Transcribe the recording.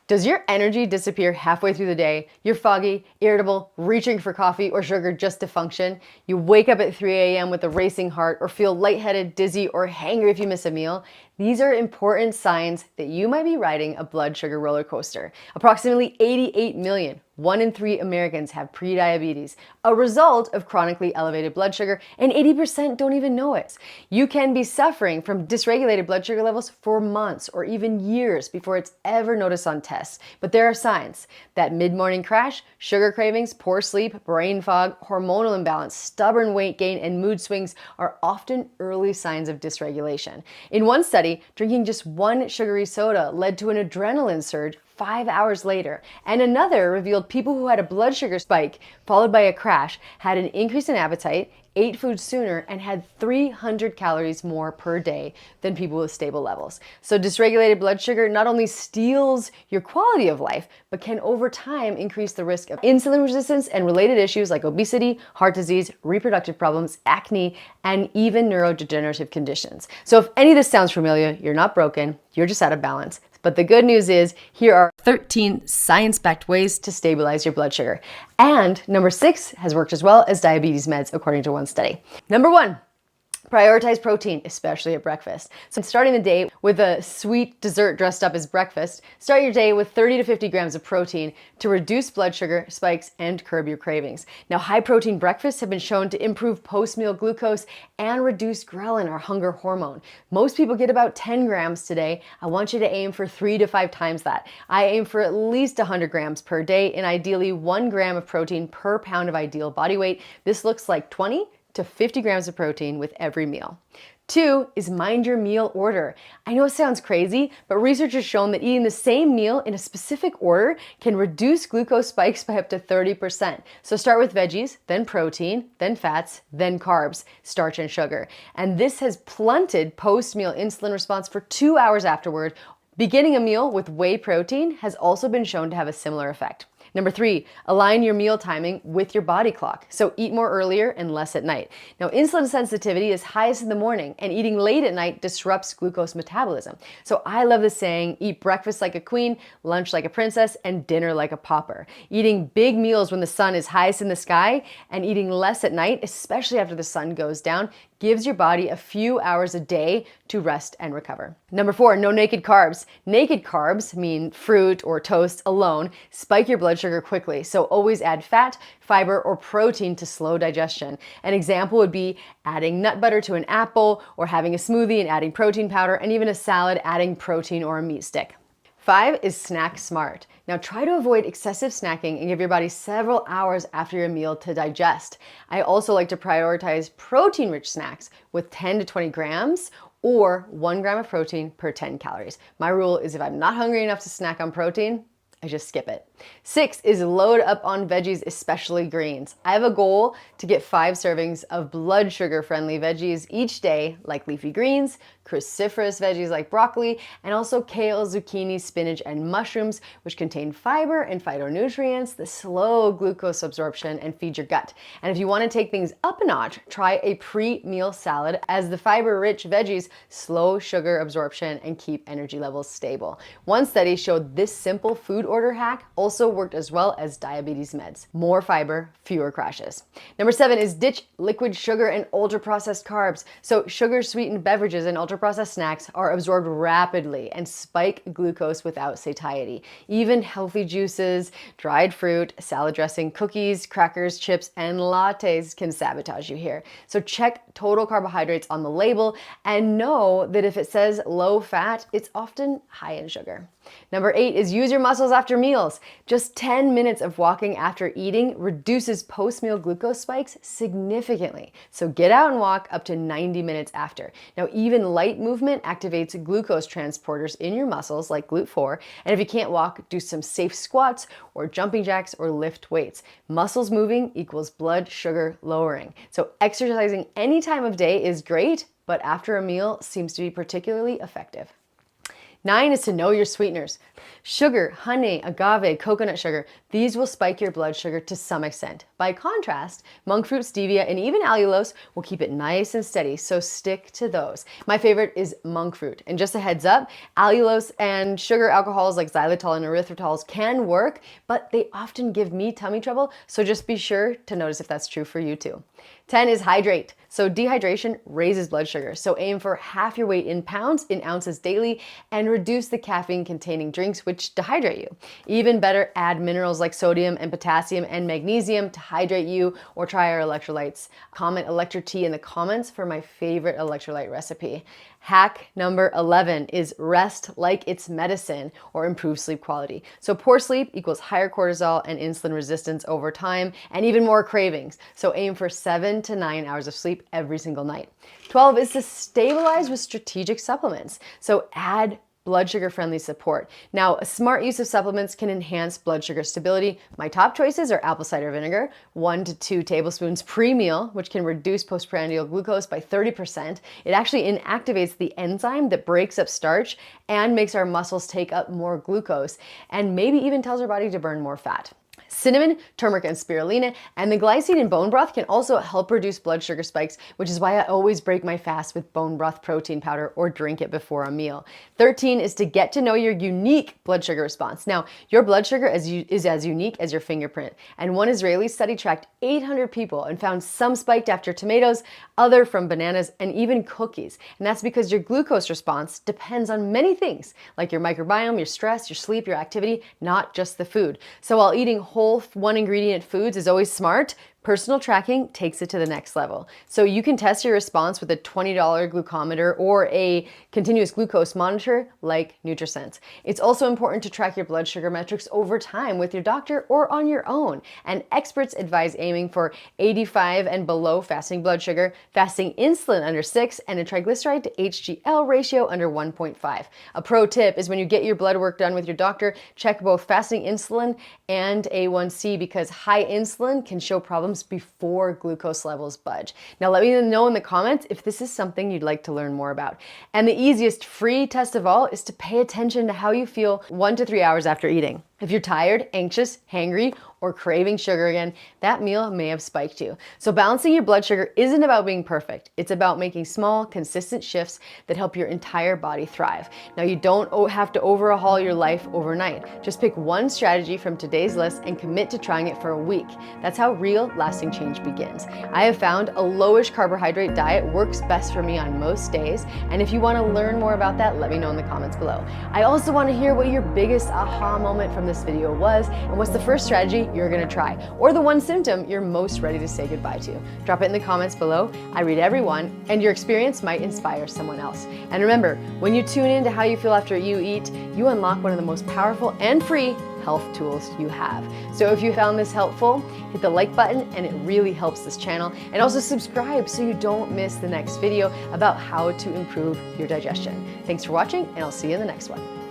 Does your energy disappear halfway through the day? You're foggy, irritable, reaching for coffee or sugar just to function? You wake up at 3 a.m. with a racing heart or feel lightheaded, dizzy, or hangry if you miss a meal? These are important signs that you might be riding a blood sugar roller coaster. Approximately 88 million, 1 in 3 Americans have prediabetes, a result of chronically elevated blood sugar, and 80% don't even know it. You can be suffering from dysregulated blood sugar levels for months or even years before it's ever noticed on tests. But there are signs. That mid-morning crash, sugar cravings, poor sleep, brain fog, hormonal imbalance, stubborn weight gain, and mood swings are often early signs of dysregulation. In one study, drinking just one sugary soda led to an adrenaline surge 5 hours later, and another revealed people who had a blood sugar spike followed by a crash had an increase in appetite, ate food sooner, and had 300 calories more per day than people with stable levels. So dysregulated blood sugar not only steals your quality of life, but can over time increase the risk of insulin resistance and related issues like obesity, heart disease, reproductive problems, acne, and even neurodegenerative conditions. So if any of this sounds familiar, you're not broken, you're just out of balance. But the good news is, here are 13 science-backed ways to stabilize your blood sugar. And number 6 has worked as well as diabetes meds, according to one study. Number 1, prioritize protein, especially at breakfast. So starting the day with a sweet dessert dressed up as breakfast, start your day with 30 to 50 grams of protein to reduce blood sugar spikes and curb your cravings. Now, high protein breakfasts have been shown to improve post-meal glucose and reduce ghrelin, our hunger hormone. Most people get about 10 grams today. I want you to aim for 3 to 5 times that. I aim for at least 100 grams per day and ideally 1 gram of protein per pound of ideal body weight. This looks like 20 to 50 grams of protein with every meal. 2 is mind your meal order. I know it sounds crazy, but research has shown that eating the same meal in a specific order can reduce glucose spikes by up to 30%. So start with veggies, then protein, then fats, then carbs, starch and sugar. And this has blunted post-meal insulin response for 2 hours afterward. Beginning a meal with whey protein has also been shown to have a similar effect. Number 3, align your meal timing with your body clock. So eat more earlier and less at night. Now, insulin sensitivity is highest in the morning, and eating late at night disrupts glucose metabolism. So I love the saying, eat breakfast like a queen, lunch like a princess, and dinner like a pauper. Eating big meals when the sun is highest in the sky and eating less at night, especially after the sun goes down, gives your body a few hours a day to rest and recover. Number 4, no naked carbs. Naked carbs mean fruit or toast alone spike your blood sugar quickly. So always add fat, fiber, or protein to slow digestion. An example would be adding nut butter to an apple, or having a smoothie and adding protein powder, and even a salad adding protein or a meat stick. 5 is snack smart. Now try to avoid excessive snacking and give your body several hours after your meal to digest. I also like to prioritize protein-rich snacks with 10 to 20 grams or 1 gram of protein per 10 calories. My rule is if I'm not hungry enough to snack on protein, I just skip it. 6 is load up on veggies, especially greens. I have a goal to get 5 servings of blood sugar friendly veggies each day, like leafy greens, cruciferous veggies like broccoli, and also kale, zucchini, spinach, and mushrooms, which contain fiber and phytonutrients that slow glucose absorption and feed your gut. And if you want to take things up a notch, try a pre-meal salad, as the fiber-rich veggies slow sugar absorption and keep energy levels stable. One study showed this simple food order hack also worked as well as diabetes meds. More fiber, fewer crashes. Number 7 is ditch liquid sugar and ultra-processed carbs. So sugar-sweetened beverages and ultra-processed snacks are absorbed rapidly and spike glucose without satiety. Even healthy juices, dried fruit, salad dressing, cookies, crackers, chips, and lattes can sabotage you here. So check total carbohydrates on the label and know that if it says low fat, it's often high in sugar. Number 8 is use your muscles after meals. Just 10 minutes of walking after eating reduces post-meal glucose spikes significantly. So get out and walk up to 90 minutes after. Now, even light movement activates glucose transporters in your muscles like GLUT4. And if you can't walk, do some safe squats or jumping jacks or lift weights. Muscles moving equals blood sugar lowering. So exercising any time of day is great, but after a meal seems to be particularly effective. 9 is to know your sweeteners. Sugar, honey, agave, coconut sugar, these will spike your blood sugar to some extent. By contrast, monk fruit, stevia, and even allulose will keep it nice and steady, so stick to those. My favorite is monk fruit. And just a heads up, allulose and sugar alcohols like xylitol and erythritol can work, but they often give me tummy trouble, so just be sure to notice if that's true for you too. 10 is hydrate. So dehydration raises blood sugar. So aim for half your weight in pounds in ounces daily and reduce the caffeine containing drinks which dehydrate you. Even better, add minerals like sodium and potassium and magnesium to hydrate you, or try our electrolytes. Comment electro tea in the comments for my favorite electrolyte recipe. Hack number 11 is rest like it's medicine, or improve sleep quality. So poor sleep equals higher cortisol and insulin resistance over time, and even more cravings. So aim for 7 to 9 hours of sleep every single night. 12 is to stabilize with strategic supplements. So add blood sugar friendly support. Now, a smart use of supplements can enhance blood sugar stability. My top choices are apple cider vinegar, 1 to 2 tablespoons pre-meal, which can reduce postprandial glucose by 30%. It actually inactivates the enzyme that breaks up starch and makes our muscles take up more glucose, and maybe even tells our body to burn more fat. Cinnamon, turmeric, and spirulina, and the glycine in bone broth can also help reduce blood sugar spikes, which is why I always break my fast with bone broth protein powder or drink it before a meal. 13 is to get to know your unique blood sugar response. Now, your blood sugar is as unique as your fingerprint, and one Israeli study tracked 800 people and found some spiked after tomatoes, other from bananas, and even cookies. And that's because your glucose response depends on many things, like your microbiome, your stress, your sleep, your activity, not just the food. So while eating whole one ingredient foods is always smart, personal tracking takes it to the next level. So you can test your response with a $20 glucometer or a continuous glucose monitor like NutriSense. It's also important to track your blood sugar metrics over time with your doctor or on your own. And experts advise aiming for 85 and below fasting blood sugar, fasting insulin under 6, and a triglyceride to HDL ratio under 1.5. A pro tip is when you get your blood work done with your doctor, check both fasting insulin and A1C, because high insulin can show problems before glucose levels budge. Now let me know in the comments if this is something you'd like to learn more about. And the easiest free test of all is to pay attention to how you feel 1 to 3 hours after eating. If you're tired, anxious, hangry, or craving sugar again, that meal may have spiked you. So balancing your blood sugar isn't about being perfect. It's about making small, consistent shifts that help your entire body thrive. Now, you don't have to overhaul your life overnight. Just pick one strategy from today's list and commit to trying it for a week. That's how real, lasting change begins. I have found a lowish carbohydrate diet works best for me on most days. And if you want to learn more about that, let me know in the comments below. I also want to hear what your biggest aha moment from this video was, and what's the first strategy you're gonna try, or the one symptom you're most ready to say goodbye to. Drop it in the comments below. I read every one, and your experience might inspire someone else. And remember, when you tune in to how you feel after you eat, you unlock one of the most powerful and free health tools you have. So if you found this helpful, hit the like button, and it really helps this channel. And also subscribe so you don't miss the next video about how to improve your digestion. Thanks for watching, and I'll see you in the next one.